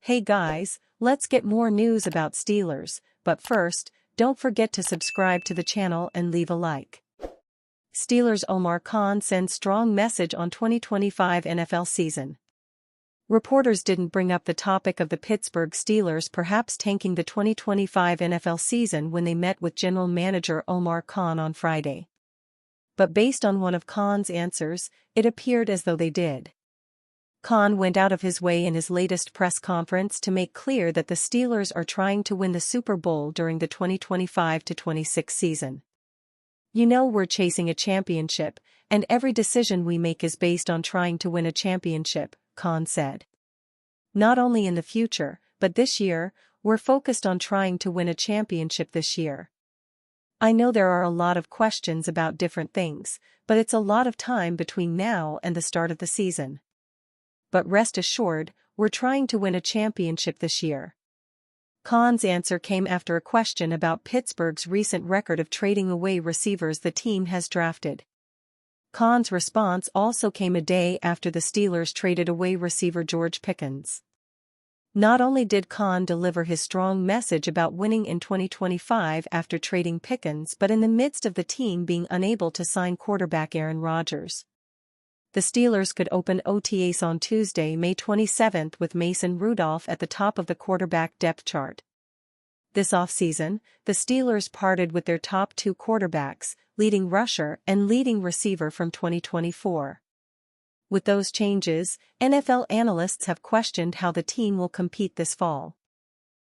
Hey guys, let's get more news about Steelers, but first, don't forget to subscribe to the channel and leave a like. Steelers Omar Khan sends strong message on 2025 NFL season. Reporters didn't bring up the topic of the Pittsburgh Steelers perhaps tanking the 2025 NFL season when they met with General Manager Omar Khan on Friday. But based on one of Khan's answers, it appeared as though they did. Khan went out of his way in his latest press conference to make clear that the Steelers are trying to win the Super Bowl during the 2025-26 season. "You know we're chasing a championship, and every decision we make is based on trying to win a championship," Khan said. "Not only in the future, but this year, we're focused on trying to win a championship this year. I know there are a lot of questions about different things, but it's a lot of time between now and the start of the season. But rest assured, we're trying to win a championship this year." Khan's answer came after a question about Pittsburgh's recent record of trading away receivers the team has drafted. Khan's response also came a day after the Steelers traded away receiver George Pickens. Not only did Khan deliver his strong message about winning in 2025 after trading Pickens, but in the midst of the team being unable to sign quarterback Aaron Rodgers. The Steelers could open OTAs on Tuesday, May 27 with Mason Rudolph at the top of the quarterback depth chart. This offseason, the Steelers parted with their top two quarterbacks, leading rusher and leading receiver from 2024. With those changes, NFL analysts have questioned how the team will compete this fall.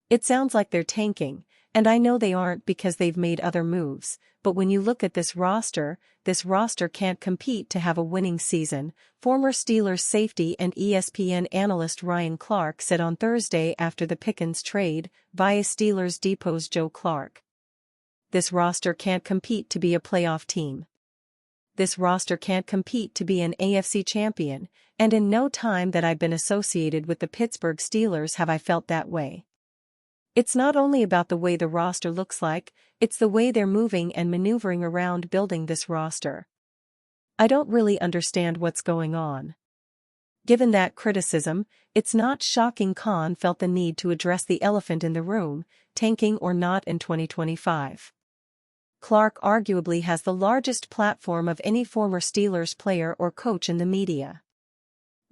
"It sounds like they're tanking, and I know they aren't because they've made other moves, but when you look at this roster can't compete to have a winning season," former Steelers safety and ESPN analyst Ryan Clark said on Thursday after the Pickens trade, via Steelers Depot's Joe Clark. "This roster can't compete to be a playoff team. This roster can't compete to be an AFC champion, and in no time that I've been associated with the Pittsburgh Steelers have I felt that way. It's not only about the way the roster looks like, it's the way they're moving and maneuvering around building this roster. I don't really understand what's going on." Given that criticism, it's not shocking Khan felt the need to address the elephant in the room, tanking or not in 2025. Clark arguably has the largest platform of any former Steelers player or coach in the media.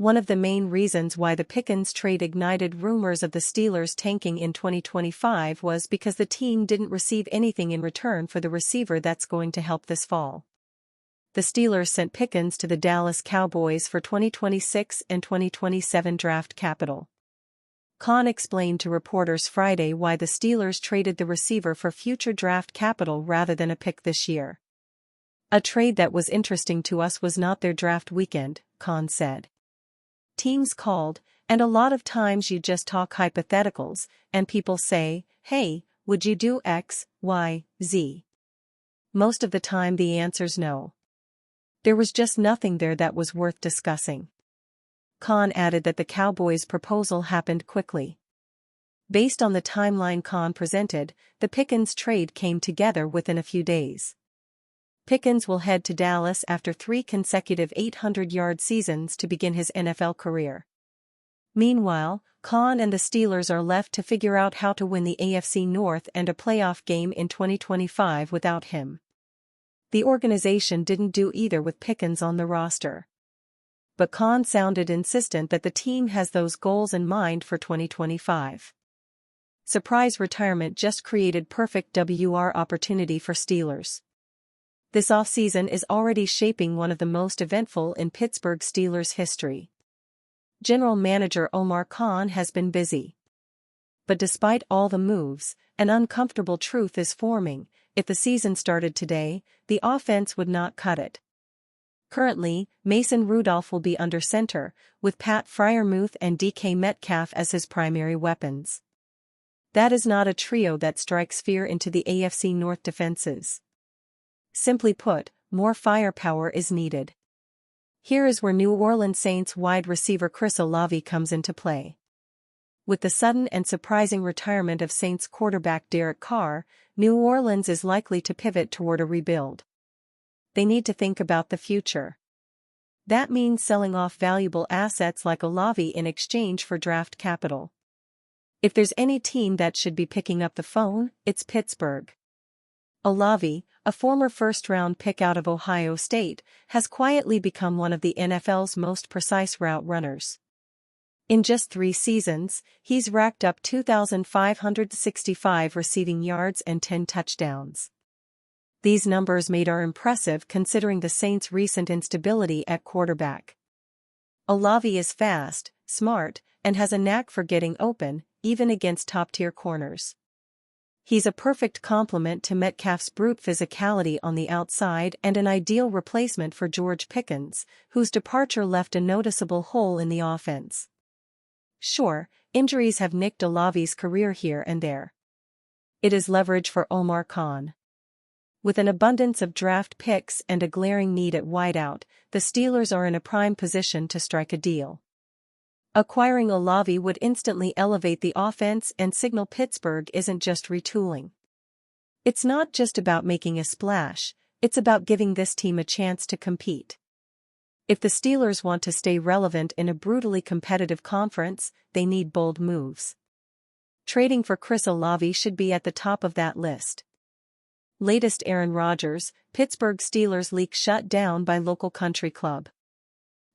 One of the main reasons why the Pickens trade ignited rumors of the Steelers tanking in 2025 was because the team didn't receive anything in return for the receiver that's going to help this fall. The Steelers sent Pickens to the Dallas Cowboys for 2026 and 2027 draft capital. Khan explained to reporters Friday why the Steelers traded the receiver for future draft capital rather than a pick this year. "A trade that was interesting to us was not their draft weekend," Khan said. "Teams called, and a lot of times you just talk hypotheticals, and people say, 'Hey, would you do X, Y, Z?' Most of the time the answer's no. There was just nothing there that was worth discussing." Khan added that the Cowboys' proposal happened quickly. Based on the timeline Khan presented, the Pickens trade came together within a few days. Pickens will head to Dallas after 3 consecutive 800-yard seasons to begin his NFL career. Meanwhile, Khan and the Steelers are left to figure out how to win the AFC North and a playoff game in 2025 without him. The organization didn't do either with Pickens on the roster. But Khan sounded insistent that the team has those goals in mind for 2025. Surprise retirement just created perfect WR opportunity for Steelers. This offseason is already shaping one of the most eventful in Pittsburgh Steelers history. General Manager Omar Khan has been busy. But despite all the moves, an uncomfortable truth is forming: if the season started today, the offense would not cut it. Currently, Mason Rudolph will be under center, with Pat Freiermuth and DK Metcalf as his primary weapons. That is not a trio that strikes fear into the AFC North defenses. Simply put, more firepower is needed. Here is where New Orleans Saints wide receiver Chris Olave comes into play. With the sudden and surprising retirement of Saints quarterback Derek Carr, New Orleans is likely to pivot toward a rebuild. They need to think about the future. That means selling off valuable assets like Olave in exchange for draft capital. If there's any team that should be picking up the phone, it's Pittsburgh. Olave, a former first-round pick out of Ohio State, has quietly become one of the NFL's most precise route runners. In just 3 seasons, he's racked up 2,565 receiving yards and 10 touchdowns. These numbers are impressive considering the Saints' recent instability at quarterback. Olave is fast, smart, and has a knack for getting open, even against top-tier corners. He's a perfect complement to Metcalf's brute physicality on the outside and an ideal replacement for George Pickens, whose departure left a noticeable hole in the offense. Sure, injuries have nicked Olave's career here and there. It is leverage for Omar Khan. With an abundance of draft picks and a glaring need at wideout, the Steelers are in a prime position to strike a deal. Acquiring Olave would instantly elevate the offense and signal Pittsburgh isn't just retooling. It's not just about making a splash, it's about giving this team a chance to compete. If the Steelers want to stay relevant in a brutally competitive conference, they need bold moves. Trading for Chris Olave should be at the top of that list. Latest Aaron Rodgers, Pittsburgh Steelers leak shut down by local country club.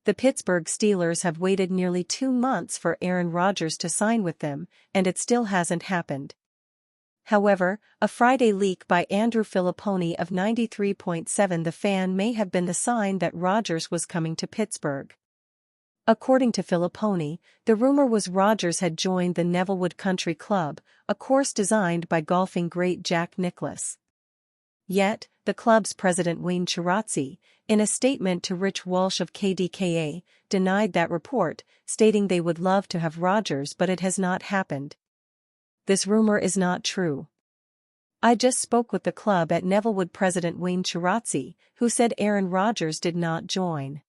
The Pittsburgh Steelers have waited nearly 2 months for Aaron Rodgers to sign with them, and it still hasn't happened. However, a Friday leak by Andrew Filipponi of 93.7 The Fan may have been the sign that Rodgers was coming to Pittsburgh. According to Filipponi, the rumor was Rodgers had joined the Nevillewood Country Club, a course designed by golfing great Jack Nicklaus. Yet, the club's president Wayne Chirazzi, in a statement to Rich Walsh of KDKA, denied that report, stating they would love to have Rodgers but it has not happened. This rumor is not true. I just spoke with the club at Nevillewood president Wayne Chirazzi, who said Aaron Rodgers did not join.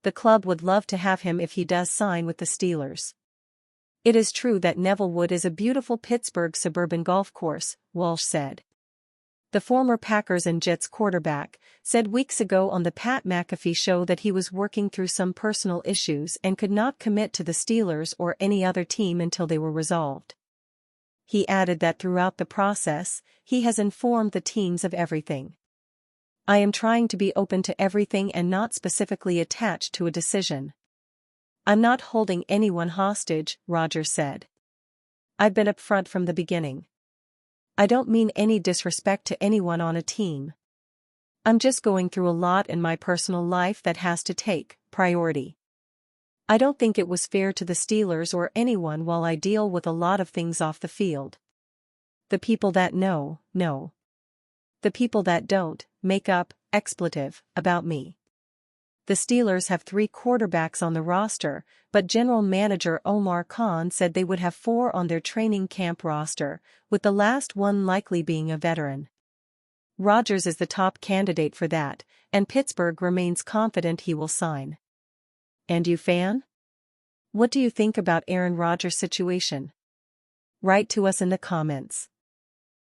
The club would love to have him if he does sign with the Steelers. It is true that Nevillewood is a beautiful Pittsburgh suburban golf course, Walsh said. The former Packers and Jets quarterback said weeks ago on the Pat McAfee show that he was working through some personal issues and could not commit to the Steelers or any other team until they were resolved. He added that throughout the process, he has informed the teams of everything. I am trying to be open to everything and not specifically attached to a decision. I'm not holding anyone hostage, Rodgers said. I've been upfront from the beginning. I don't mean any disrespect to anyone on a team. I'm just going through a lot in my personal life that has to take priority. I don't think it was fair to the Steelers or anyone while I deal with a lot of things off the field. The people that know. The people that don't, make up, expletive, about me. The Steelers have 3 quarterbacks on the roster, but general manager Omar Khan said they would have 4 on their training camp roster, with the last one likely being a veteran. Rodgers is the top candidate for that, and Pittsburgh remains confident he will sign. And you fan? What do you think about Aaron Rodgers' situation? Write to us in the comments.